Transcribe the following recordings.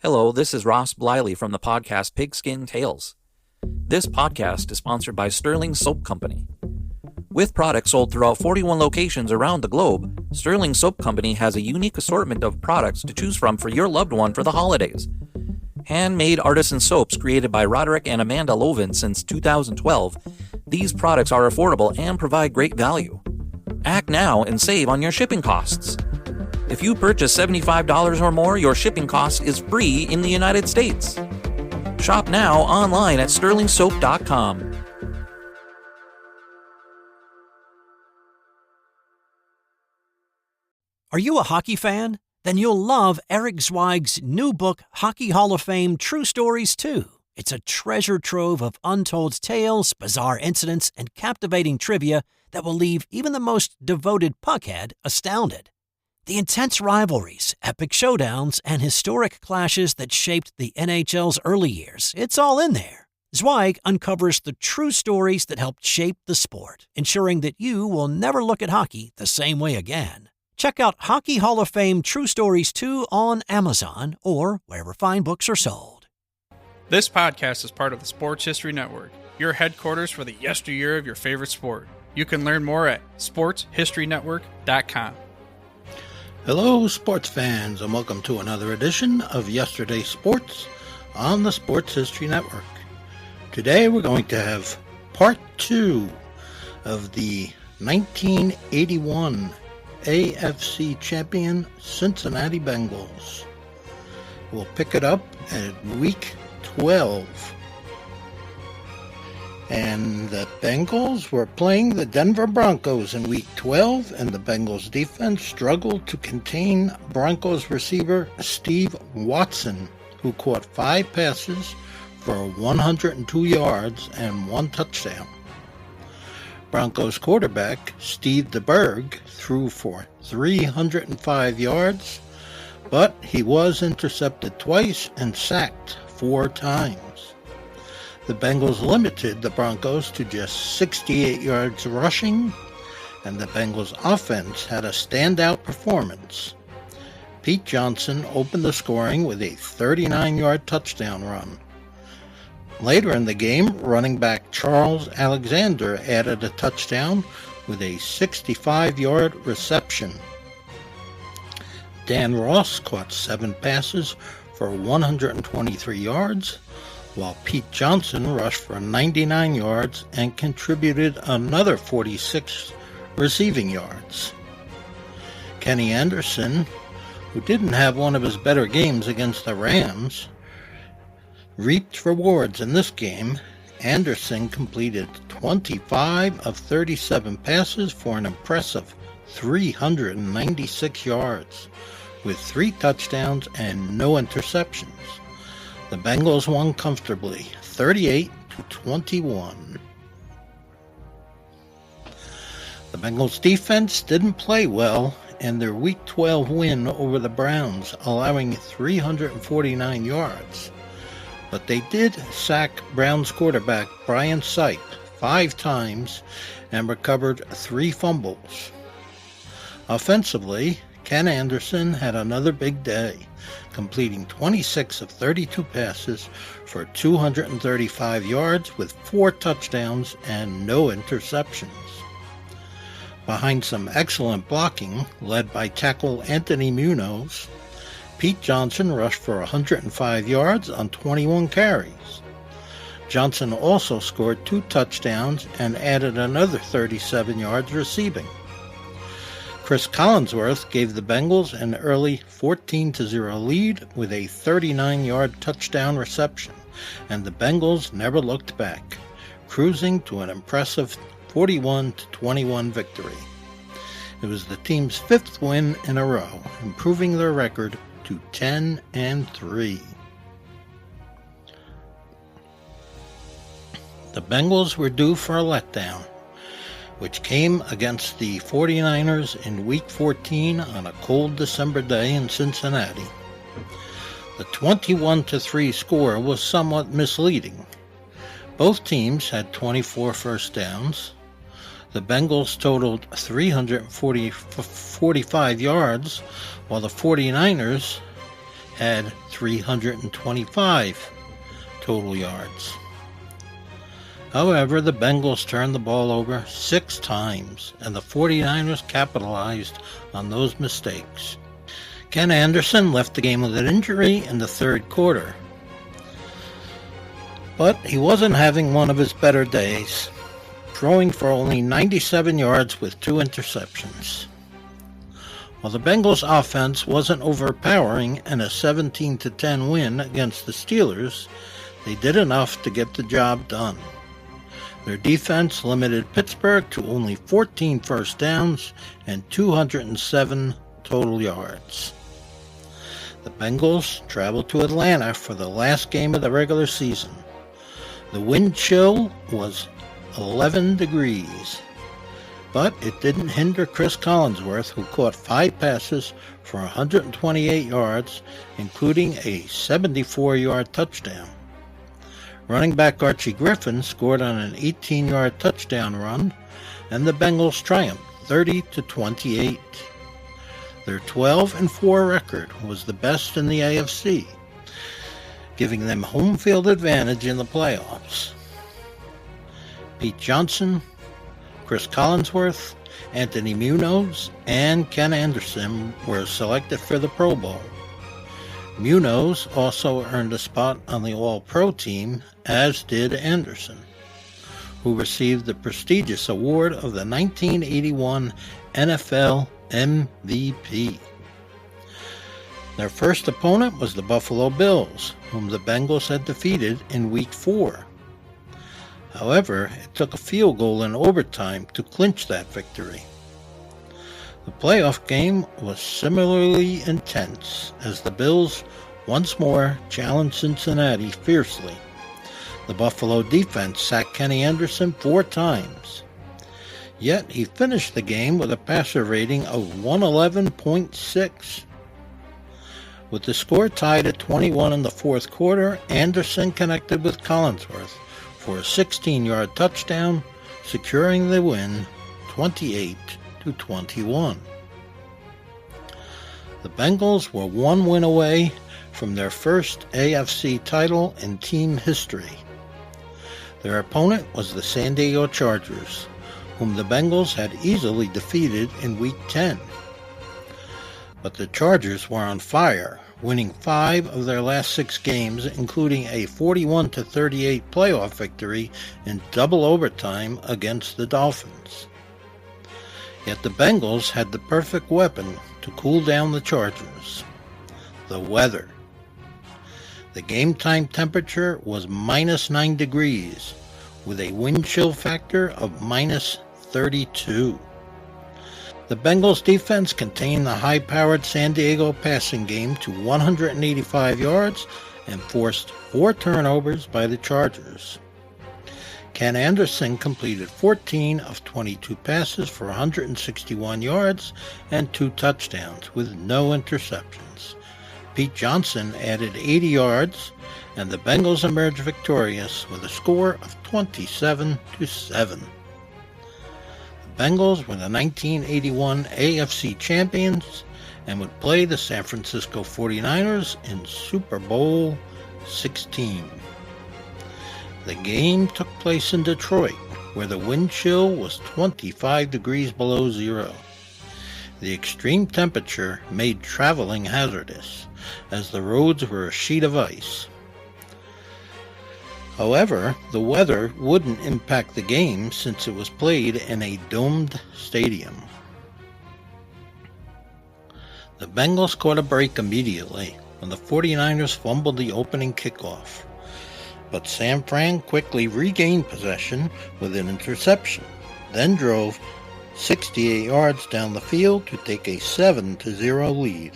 Hello, this is Ross Bliley from the podcast Pigskin Tales. This podcast is sponsored by Sterling Soap Company. With products sold throughout 41 locations around the globe, Sterling Soap Company has a unique assortment of products to choose from for your loved one for the holidays. Handmade artisan soaps created by Roderick and Amanda Lovin since 2012, these products are affordable and provide great value. Act now and save on your shipping costs. If you purchase $75 or more, your shipping cost is free in the United States. Shop now online at sterlingsoap.com. Are you a hockey fan? Then you'll love Eric Zweig's new book, Hockey Hall of Fame True Stories 2. It's a treasure trove of untold tales, bizarre incidents, and captivating trivia that will leave even the most devoted puckhead astounded. The intense rivalries, epic showdowns, and historic clashes that shaped the NHL's early years, it's all in there. Zweig uncovers the true stories that helped shape the sport, ensuring that you will never look at hockey the same way again. Check out Hockey Hall of Fame True Stories 2 on Amazon or wherever fine books are sold. This podcast is part of the Sports History Network, your headquarters for the yesteryear of your favorite sport. You can learn more at sportshistorynetwork.com. Hello, sports fans, and welcome to another edition of Yesterday Sports on the Sports History Network. Today we're going to have part 2 of the 1981 AFC champion Cincinnati Bengals. We'll pick it up at week 12. And the Bengals were playing the Denver Broncos in Week 12, and the Bengals defense struggled to contain Broncos receiver Steve Watson, who caught 5 passes for 102 yards and 1 touchdown. Broncos quarterback Steve DeBerg threw for 305 yards, but he was intercepted twice and sacked 4 times. The Bengals limited the Broncos to just 68 yards rushing, and the Bengals offense had a standout performance. Pete Johnson opened the scoring with a 39-yard touchdown run. Later in the game, running back Charles Alexander added a touchdown with a 65-yard reception. Dan Ross caught 7 passes for 123 yards, while Pete Johnson rushed for 99 yards and contributed another 46 receiving yards. Kenny Anderson, who didn't have one of his better games against the Rams, reaped rewards in this game. Anderson completed 25 of 37 passes for an impressive 396 yards, with 3 touchdowns and no interceptions. The Bengals won comfortably, 38-21. The Bengals defense didn't play well in their Week 12 win over the Browns, allowing 349 yards. But they did sack Browns quarterback Brian Sipe 5 times and recovered 3 fumbles. Offensively, Ken Anderson had another big day, completing 26 of 32 passes for 235 yards with 4 touchdowns and no interceptions. Behind some excellent blocking, led by tackle Anthony Munoz, Pete Johnson rushed for 105 yards on 21 carries. Johnson also scored 2 touchdowns and added another 37 yards receiving. Chris Collinsworth gave the Bengals an early 14-0 lead with a 39-yard touchdown reception, and the Bengals never looked back, cruising to an impressive 41-21 victory. It was the team's 5th win in a row, improving their record to 10-3. The Bengals were due for a letdown, which came against the 49ers in Week 14 on a cold December day in Cincinnati. The 21-3 score was somewhat misleading. Both teams had 24 first downs. The Bengals totaled 345 yards, while the 49ers had 325 total yards. However, the Bengals turned the ball over 6 times, and the 49ers capitalized on those mistakes. Ken Anderson left the game with an injury in the third quarter, but he wasn't having one of his better days, throwing for only 97 yards with 2 interceptions. While the Bengals offense wasn't overpowering in a 17-10 win against the Steelers, they did enough to get the job done. Their defense limited Pittsburgh to only 14 first downs and 207 total yards. The Bengals traveled to Atlanta for the last game of the regular season. The wind chill was 11 degrees, but it didn't hinder Chris Collinsworth, who caught 5 passes for 128 yards, including a 74-yard touchdown. Running back Archie Griffin scored on an 18-yard touchdown run, and the Bengals triumphed 30-28. Their 12-4 record was the best in the AFC, giving them home field advantage in the playoffs. Pete Johnson, Chris Collinsworth, Anthony Munoz, and Ken Anderson were selected for the Pro Bowl. Munoz also earned a spot on the All-Pro team, as did Anderson, who received the prestigious award of the 1981 NFL MVP. Their first opponent was the Buffalo Bills, whom the Bengals had defeated in Week 4. However, it took a field goal in overtime to clinch that victory. The playoff game was similarly intense, as the Bills once more challenged Cincinnati fiercely. The Buffalo defense sacked Kenny Anderson 4 times. Yet he finished the game with a passer rating of 111.6. With the score tied at 21 in the fourth quarter, Anderson connected with Collinsworth for a 16-yard touchdown, securing the win 28-21. The Bengals were 1 win away from their first AFC title in team history. Their opponent was the San Diego Chargers, whom the Bengals had easily defeated in Week 10. But the Chargers were on fire, winning 5 of their last 6 games, including a 41-38 playoff victory in double overtime against the Dolphins. Yet the Bengals had the perfect weapon to cool down the Chargers: the weather. The game time temperature was -9 degrees, with a wind chill factor of -32. The Bengals defense contained the high-powered San Diego passing game to 185 yards and forced 4 turnovers by the Chargers. Ken Anderson completed 14 of 22 passes for 161 yards and 2 touchdowns with no interceptions. Pete Johnson added 80 yards, and the Bengals emerged victorious with a score of 27-7. The Bengals were the 1981 AFC champions and would play the San Francisco 49ers in Super Bowl 16. The game took place in Detroit, where the wind chill was 25 degrees below zero. The extreme temperature made traveling hazardous, as the roads were a sheet of ice. However, the weather wouldn't impact the game since it was played in a domed stadium. The Bengals caught a break immediately when the 49ers fumbled the opening kickoff, but San Fran quickly regained possession with an interception, then drove 68 yards down the field to take a 7-0 lead.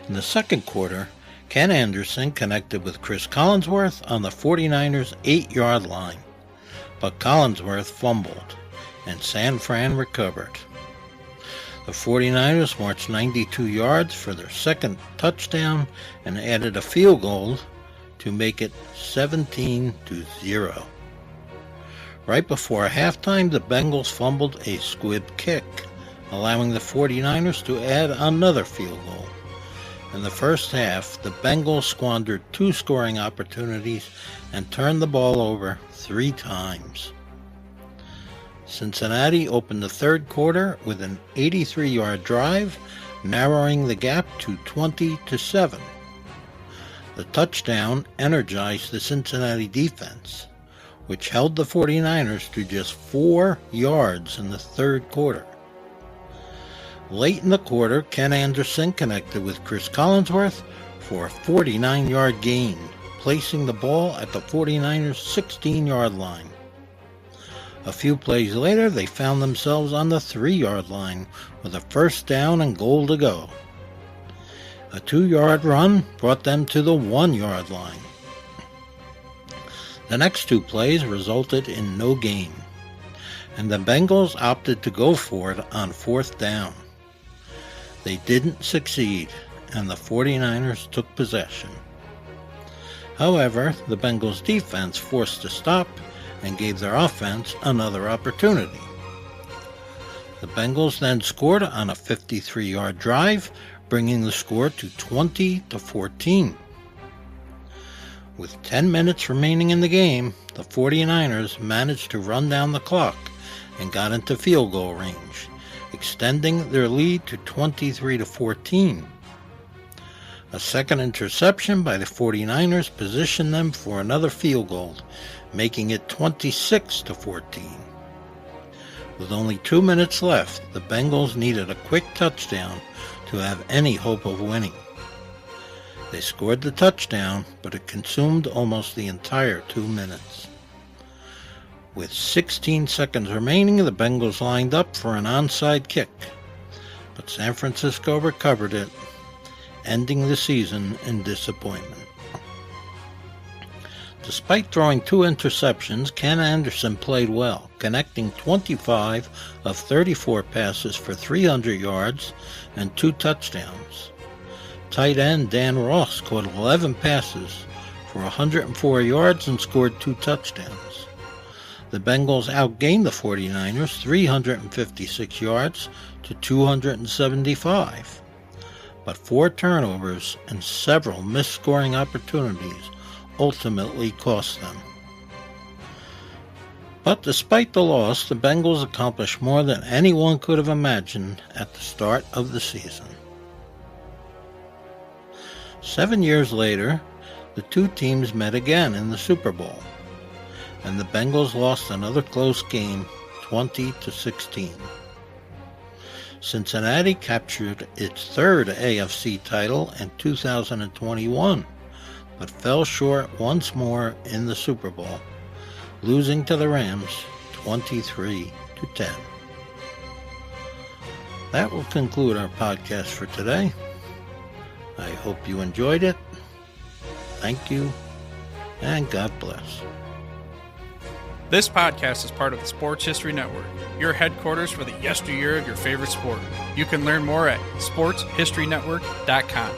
In the second quarter, Ken Anderson connected with Chris Collinsworth on the 49ers' 8-yard line, but Collinsworth fumbled, and San Fran recovered. The 49ers marched 92 yards for their second touchdown and added a field goal to make it 17-0. Right before halftime, the Bengals fumbled a squib kick, allowing the 49ers to add another field goal. In the first half, the Bengals squandered 2 scoring opportunities and turned the ball over 3 times. Cincinnati opened the third quarter with an 83-yard drive, narrowing the gap to 20-7. The touchdown energized the Cincinnati defense, which held the 49ers to just 4 yards in the third quarter. Late in the quarter, Ken Anderson connected with Chris Collinsworth for a 49-yard gain, placing the ball at the 49ers' 16-yard line. A few plays later, they found themselves on the 3-yard line with a first down and goal to go. A 2-yard run brought them to the 1-yard line. The next 2 plays resulted in no gain, and the Bengals opted to go for it on 4th down. They didn't succeed, and the 49ers took possession. However, the Bengals defense forced a stop and gave their offense another opportunity. The Bengals then scored on a 53-yard drive, bringing the score to 20-14. With 10 minutes remaining in the game, the 49ers managed to run down the clock and got into field goal range, extending their lead to 23-14. A second interception by the 49ers positioned them for another field goal, making it 26-14. With only 2 minutes left, the Bengals needed a quick touchdown to have any hope of winning. They scored the touchdown, but it consumed almost the entire 2 minutes. With 16 seconds remaining, the Bengals lined up for an onside kick, but San Francisco recovered it, ending the season in disappointment. Despite throwing 2 interceptions, Ken Anderson played well, connecting 25 of 34 passes for 300 yards and 2 touchdowns. Tight end Dan Ross caught 11 passes for 104 yards and scored 2 touchdowns. The Bengals outgained the 49ers 356 yards to 275, but 4 turnovers and several missed scoring opportunities ultimately cost them. But despite the loss, the Bengals accomplished more than anyone could have imagined at the start of the season. 7 years later, the 2 teams met again in the Super Bowl, and the Bengals lost another close game, 20-16. Cincinnati captured its 3rd AFC title in 2021, but fell short once more in the Super Bowl, losing to the Rams 23-10. That will conclude our podcast for today. I hope you enjoyed it. Thank you, and God bless. This podcast is part of the Sports History Network, your headquarters for the yesteryear of your favorite sport. You can learn more at sportshistorynetwork.com.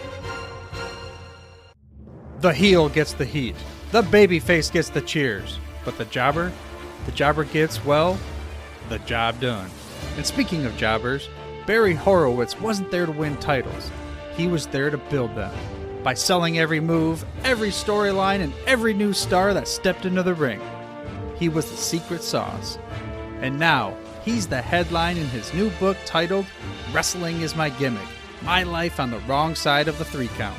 The heel gets the heat. The babyface gets the cheers. But the jobber gets, well, the job done. And speaking of jobbers, Barry Horowitz wasn't there to win titles. He was there to build them. By selling every move, every storyline, and every new star that stepped into the ring. He was the secret sauce. And now, he's the headline in his new book titled Wrestling is My Gimmick, My Life on the Wrong Side of the 3 Count.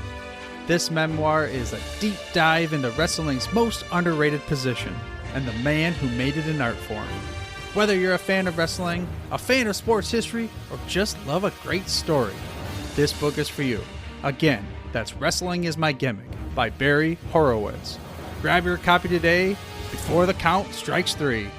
This memoir is a deep dive into wrestling's most underrated position and the man who made it an art form. Whether you're a fan of wrestling, a fan of sports history, or just love a great story, this book is for you. Again, that's Wrestling is My Gimmick by Barry Horowitz. Grab your copy today before the count strikes 3.